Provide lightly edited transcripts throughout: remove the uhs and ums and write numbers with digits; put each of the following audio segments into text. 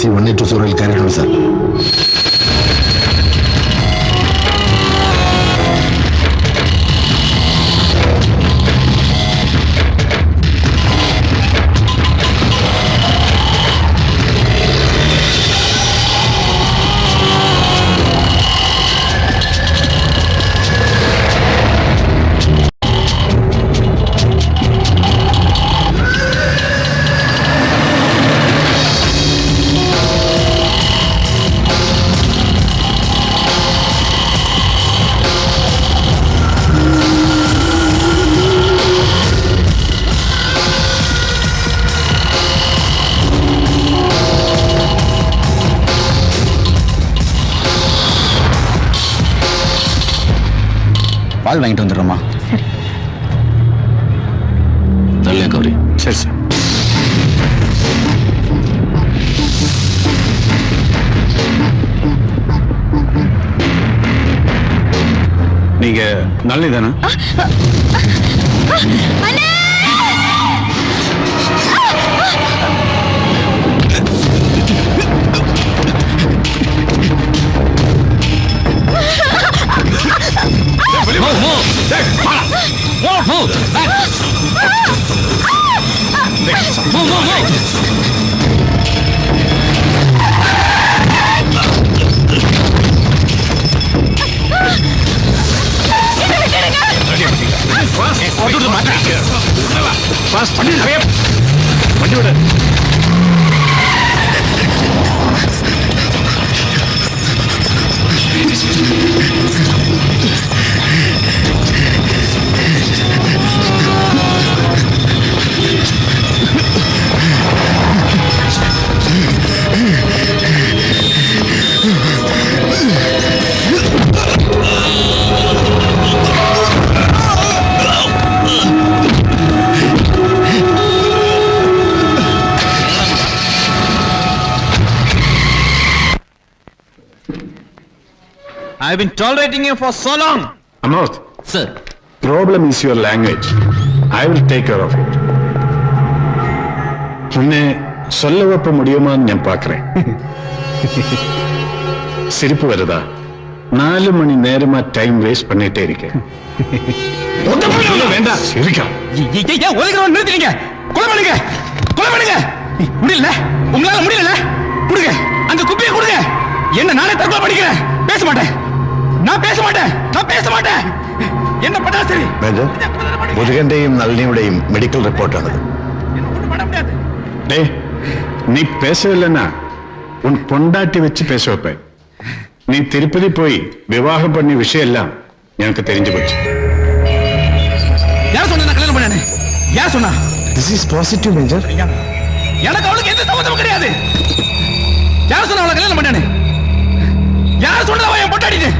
182 சூழல் correct sir. பால் வாங்கிட்டு வந்துடுறோமா? நல்ல கௌரி. சரி சார். நீங்க நல்லதானா? வண்டி விட I've been tolerating you for so long. Amod. Sir. Problem is your language. I will take care of it. உன்னை சொல்ல வைப்ப முடியுமான்னு நான் பார்க்கிறேன். சிரிப்பு வருதா? 4 மணி நேரமா டைம் வேஸ்ட் பண்ணிட்டே இருக்கேன். வேண்டாம் சிரிக்கா. ஏன் ஒதுக்கிறவன் நிறுத்துறீங்க? கொலை பண்ணுங்க. கொலை பண்ணுங்க. முடியல. உங்களால முடியல. கொடுங்க. அந்த குப்பியை கொடுங்க. என்ன நானே தற்கொலை பண்ணிக்கிறேன். பேச மாட்டேன். நான் பேச மாட்டேன். நான் பேச மாட்டேன். என்ன பண்ணா சரி? மேஜர், முருகன்டையும் நளினியுடையும் மெடிக்கல் ரிப்போர்ட் ஆனது. டேய், நீ பேசவில்லைன்னா உன் பொண்டாட்டி வச்சு பேச வைப்பேன். நீ திருப்பதி போய் விவாகம் பண்ணி விஷயம் எல்லாம் எனக்கு தெரிஞ்சு போச்சு. யார் சொன்னா கல்யாணம் பண்ணானே? யார் சொன்னா? This is positive, Major. எனக்கு அவளுக்கு எந்த சம்மந்தமும் கிடையாது. யார் சொன்னா அவளை கல்யாணம் பண்ணானே? யார் சொன்னா அவன் பொண்டாட்டின்னு?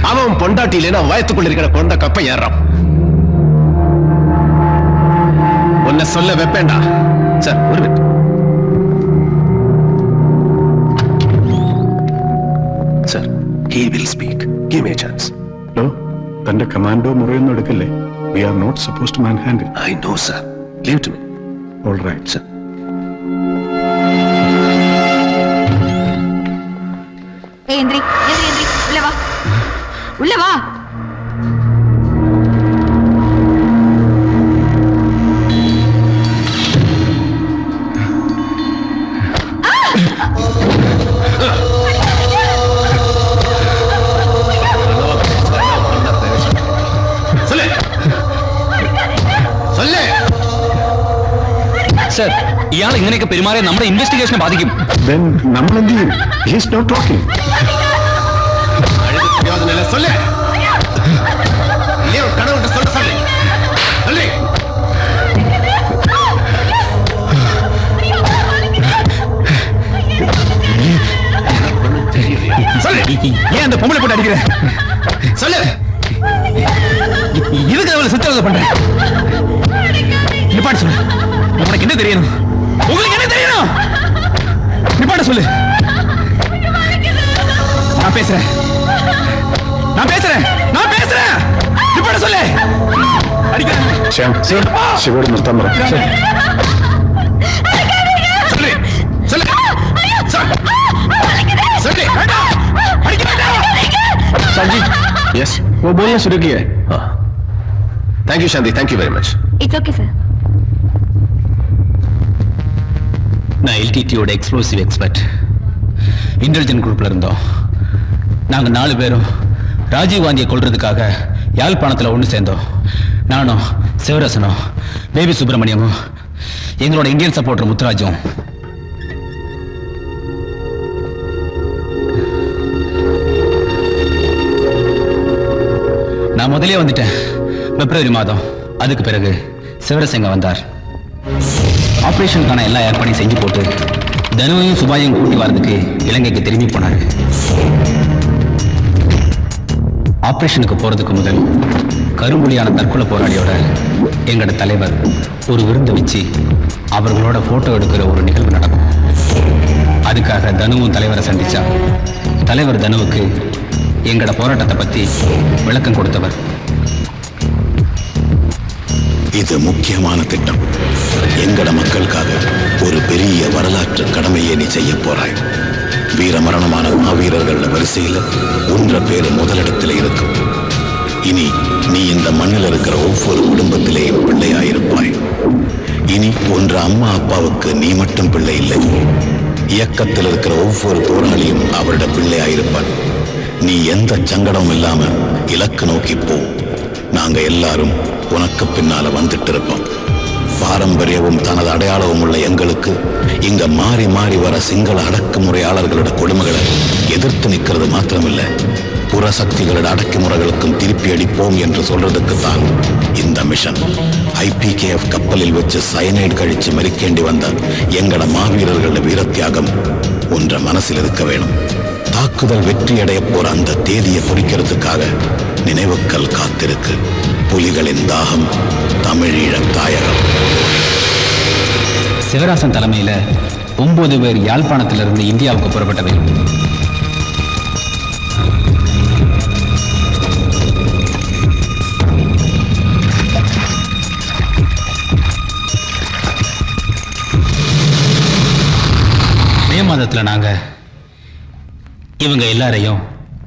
அவன் பொண்டாட்டி இல்லைன்னா வயத்துக்குள்ள இருக்கிற கொண்ட கப்பை ஏறான். உன்னை சொல்ல வைப்பேண்டா. சார், ஒரு minute. Sir, he will speak. Give me a chance. No, തന്റെ കമാൻഡോ മുറിയൊന്നും എടുക്കല്ലേ. We are not supposed to manhandle. I know, sir. Leave to me. All right, sir. Hey, Indri, உள்ள வா. உள்ள வா. സർ, ഇയാൾ ഇങ്ങനെയൊക്കെ പെരുമാറിയ നമ്മുടെ ഇൻവെസ്റ്റിഗേഷനെ ബാധിക്കും. Then നമ്മൾ എന്ത് ചെയ്യും? He is not talking. சொல்லு. இல்லையா கடவுள்கிட்ட சொல்ல சொல்லு. சொல்லு. சொல்லு. ஏன் அந்த பொம்பளை போட்டு அடிக்கிற? சொல்லு. இதுக்கு அவளை சித்திரவதை பண்றேன். நிப்பாட்டு சொல்லு. உனக்கு என்ன தெரியணும்? உங்களுக்கு என்ன தெரியணும்? நிப்பாட்ட சொல்லு. நான் பேசுறேன். நிப்பாட்ட சொல்லு. அடிக்கிறேன். ശിവോട് നിർത്താൻ പറ. சொல்லு. यस वो बोलना शुरू किया है। Thank you Shanti, thank you very much. It's okay sir. நான் எல்டிடியோட எக்ஸ்ப்ளோசிவ் எக்ஸ்பர்ட். இன்டெலிஜென்ட் குரூப்ல இருந்தோம். நாங்க 4 பேரும் ராஜீவ் காந்தியை கொல்றதுக்காக யாழ்ப்பாணத்துல ஒன்று சேர்ந்தோம். நானும் சிவரசனும் பேபி சுப்பிரமணியமும் எங்களோட இந்தியன் சப்போர்ட்டர் முத்துராஜும். நான் முதலே வந்துட்டேன் பிப்ரவரி மாதம். அதுக்கு பிறகு சிவரசங்க வந்தார். ஆபரேஷனுக்கான எல்லா ஏற்பாடையும் செஞ்சு போட்டு தனுவையும் சுபாயும் கூட்டி வரதுக்கு இலங்கைக்கு திரும்பி போனாரு. ஆபரேஷனுக்கு போறதுக்கு முதல் கரும்புலியான தற்கொலை போராளியோட எங்களோட தலைவர் ஒரு விருந்து வச்சு அவர்களோட போட்டோ எடுக்கிற ஒரு நிகழ்வு நடக்கும். அதுக்காக தனுவும் தலைவரை சந்திச்சா தலைவர் தனுவுக்கு எங்களோட போராட்டத்தை பத்தி விளக்கம் கொடுத்தவர். இது முக்கியமான திட்டம். எங்கட மக்களுக்காக ஒரு பெரிய வரலாற்று கடமையை நீ செய்ய போறாய். வீர மரணமான மாவீரர்கள் வரிசையில் ஒன்ற பேரு முதலிடத்தில் இருக்கும். இனி நீ இந்த மண்ணில் இருக்கிற ஒவ்வொரு குடும்பத்திலேயும் பிள்ளையாயிருப்பாய். இனி ஒன்ற அம்மா அப்பாவுக்கு நீ மட்டும் பிள்ளை இல்லை. இயக்கத்தில் இருக்கிற ஒவ்வொரு போராளியும் அவரோட பிள்ளையாயிருப்பான். நீ எந்த சங்கடமும் இல்லாம இலக்கு நோக்கி போ. நாங்க எல்லாரும் உனக்கு பின்னால வந்துட்டு இருப்போம். பாரம்பரியமும் தனது அடையாளமும் உள்ள எங்களுக்கு இங்க மாறி மாறி வர சிங்கள அடக்குமுறையாளர்களோட கொடுமைகளை எதிர்த்து நிற்கிறது மாத்திரமில்ல, புற சக்திகளோட அடக்குமுறைகளுக்கும் திருப்பி அடிப்போம் என்று சொல்றதுக்கு தான் இந்த மிஷன். IPKF கப்பலில் வச்சு சயனைடு கழிச்சு மறிக்கேண்டி வந்த எங்கட மாவீரர்களோட வீரத்தியாகம் ஒன்ற மனசில் இருக்க வேணும். தாக்குதல் வெற்றியடைய போற அந்த தேதியை குறிக்கிறதுக்காக நினைவுக்கள் காத்திருக்கு. புலிகளின் தாகம், தமிழீழம் தாயகம். சிவராசன் தலைமையில 9 பேர் யாழ்ப்பாணத்திலிருந்து இந்தியாவுக்கு புறப்பட்டவை. மே மாதத்துல நாங்க இவங்க எல்லாரையும்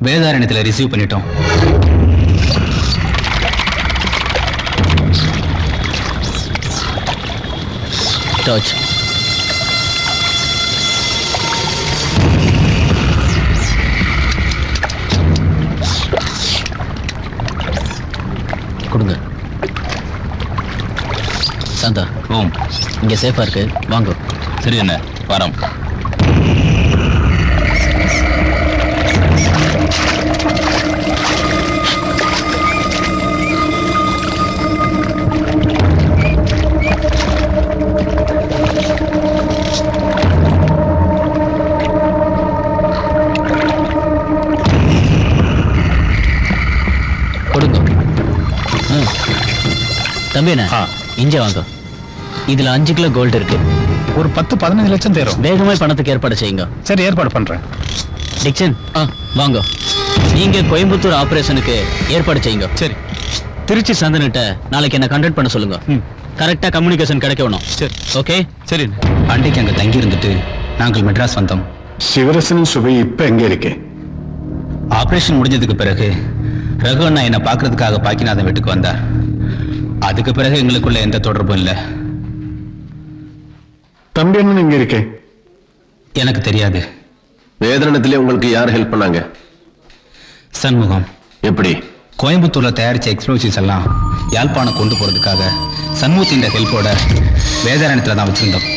வேதாரண்யத்தில் ரிசீவ் பண்ணிட்டோம். டார்ச் கொடுங்க. சாந்தா, ஓம், இங்க சேஃபா இருக்கு, வாங்க. சரி என்ன வரோம். கொடுங்க. தம்பிண்ணா, இங்க வாங்க. இதுல 5 கிலோ கோல்டு இருக்கு. ஒரு 10-15 லட்சம் தேரும். வேகமா பணத்துக்கு ஏற்பாடு செய்யுங்க. சரி, ஏற்பாடு பண்றேன். டிக்சன், வாங்க. நீங்க கோயம்புத்தூர் ஆபரேஷனுக்கு ஏற்பாடு செய்யுங்க. சரி. திருச்சி சந்தனிட்ட நாளைக்கு என்ன கான்டாக்ட் பண்ண சொல்லுங்க. கரெக்டா கம்யூனிகேஷன் கிடைக்கணும். சரி. ஓகே. சரி. அன்றைக்கு அங்க தங்கி இருந்துட்டு நாங்கள் மெட்ராஸ் வந்தோம். சிவரசனும் சுபை இப்ப எங்க இருக்கே? ஆபரேஷன் முடிஞ்சதுக்கு பிறகு ரகு அண்ணா என்னை பார்க்கறதுக்காக பாக்கிநாதன் வீட்டுக்கு வந்தார். அதுக்கு பிறகு எங்களுக்குள்ள எந்த தொடர்பும் இல்லை. தம்பி அண்ணன் எங்க இருக்கே? எனக்கு தெரியாது. வேதனத்திலே உங்களுக்கு யார் ஹெல்ப் பண்ணாங்க? சண்முகம். எப்படி? கோயம்புத்தூர்ல தயாரிச்ச எக்ஸ்ப்ளோசிவ்ஸ் எல்லாம் யாழ்ப்பாணம் கொண்டு போறதுக்காக சண்முகத்தின் ஹெல்ப்போட வேதாரண்யத்துல தான் வச்சிருந்தோம்.